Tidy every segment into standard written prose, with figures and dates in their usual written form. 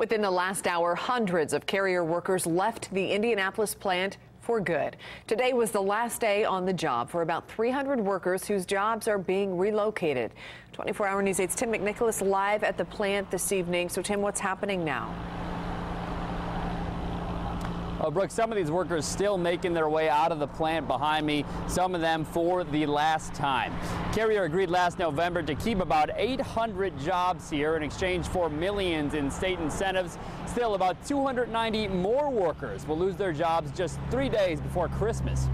Within the last hour, hundreds of Carrier workers left the Indianapolis plant for good. Today was the last day on the job for about 300 workers whose jobs are being relocated. 24-hour News 8's Tim McNicholas live at the plant this evening. So, Tim, what's happening now? Well, Brooke, some of these workers still making their way out of the plant behind me, some of them for the last time. Carrier agreed last November to keep about 800 jobs here in exchange for millions in state incentives. Still, about 290 more workers will lose their jobs just 3 days before Christmas.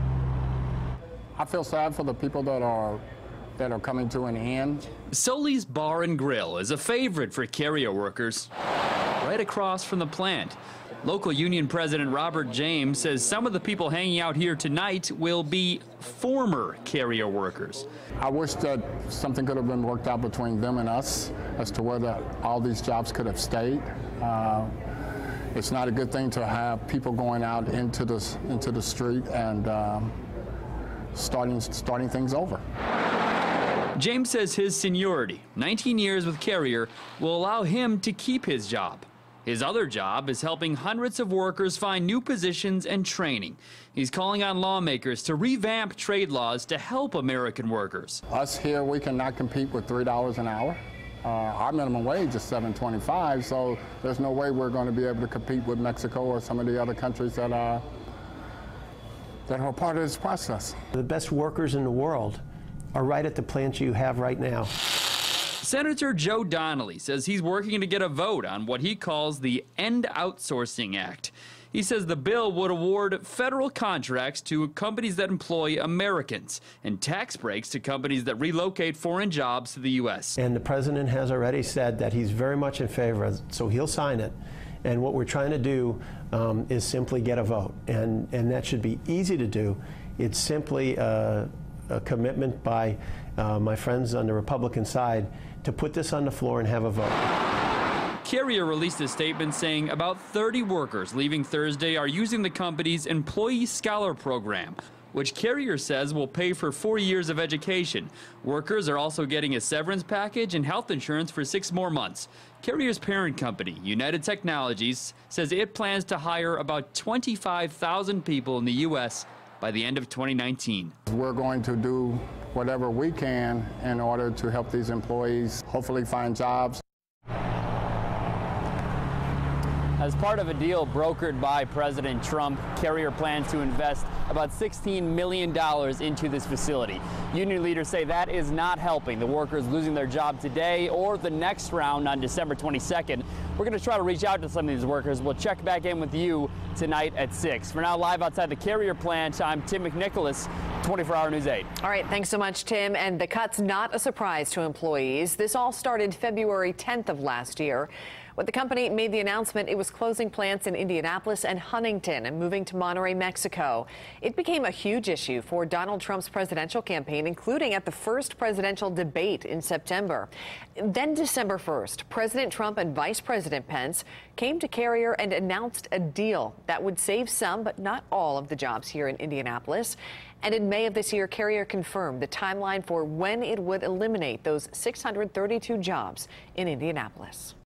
I feel sad for the people that are coming to an end. Sully's Bar and Grill is a favorite for Carrier workers right across from the plant. Local union president Robert James says some of the people hanging out here tonight will be former Carrier workers. I wish that something could have been worked out between them and us as to whether all these jobs could have stayed. It's not a good thing to have people going out into the street and starting things over. James says his seniority, 19 years with Carrier, will allow him to keep his job. His other job is helping hundreds of workers find new positions and training. He's calling on lawmakers to revamp trade laws to help American workers. Us here, we cannot compete with $3 an hour. Our minimum wage is $7.25, so there's no way we're going to be able to compete with Mexico or some of the other countries that are part of this process. The best workers in the world are right at the plant you have right now. Senator Joe Donnelly says he's working to get a vote on what he calls the End Outsourcing Act. He says the bill would award federal contracts to companies that employ Americans and tax breaks to companies that relocate foreign jobs to the U.S. And the president has already said that he's very much in favor of it, so he'll sign it. And what we're trying to do is simply get a vote, and that should be easy to do. It's simply a commitment by my friends on the Republican side to put this on the floor and have a vote. Carrier released a statement saying about 30 workers leaving Thursday are using the company's Employee Scholar Program, which Carrier says will pay for 4 years of education. Workers are also getting a severance package and health insurance for 6 more months. Carrier's parent company, United Technologies, says it plans to hire about 25,000 people in the U.S. by the end of 2019. We're going to do whatever we can in order to help these employees hopefully find jobs. As part of a deal brokered by President Trump, Carrier plans to invest about $16 million into this facility. Union leaders say that is not helping the workers losing their job today or the next round on December 22nd. We're going to try to reach out to some of these workers. We'll check back in with you tonight at 6. For now, live outside the Carrier plant, I'm Tim McNicholas, 24-hour News 8. All right, thanks so much, Tim. And the cut's not a surprise to employees. This all started February 10th of last year, when the company made the announcement it was closing plants in Indianapolis and Huntington and moving to Monterrey, Mexico. It became a huge issue for Donald Trump's presidential campaign, including at the first presidential debate in September. Then December 1st, President Trump and Vice President Pence came to Carrier and announced a deal that would save some, but not all, of the jobs here in Indianapolis. And in May of this year, Carrier confirmed the timeline for when it would eliminate those 632 jobs in Indianapolis.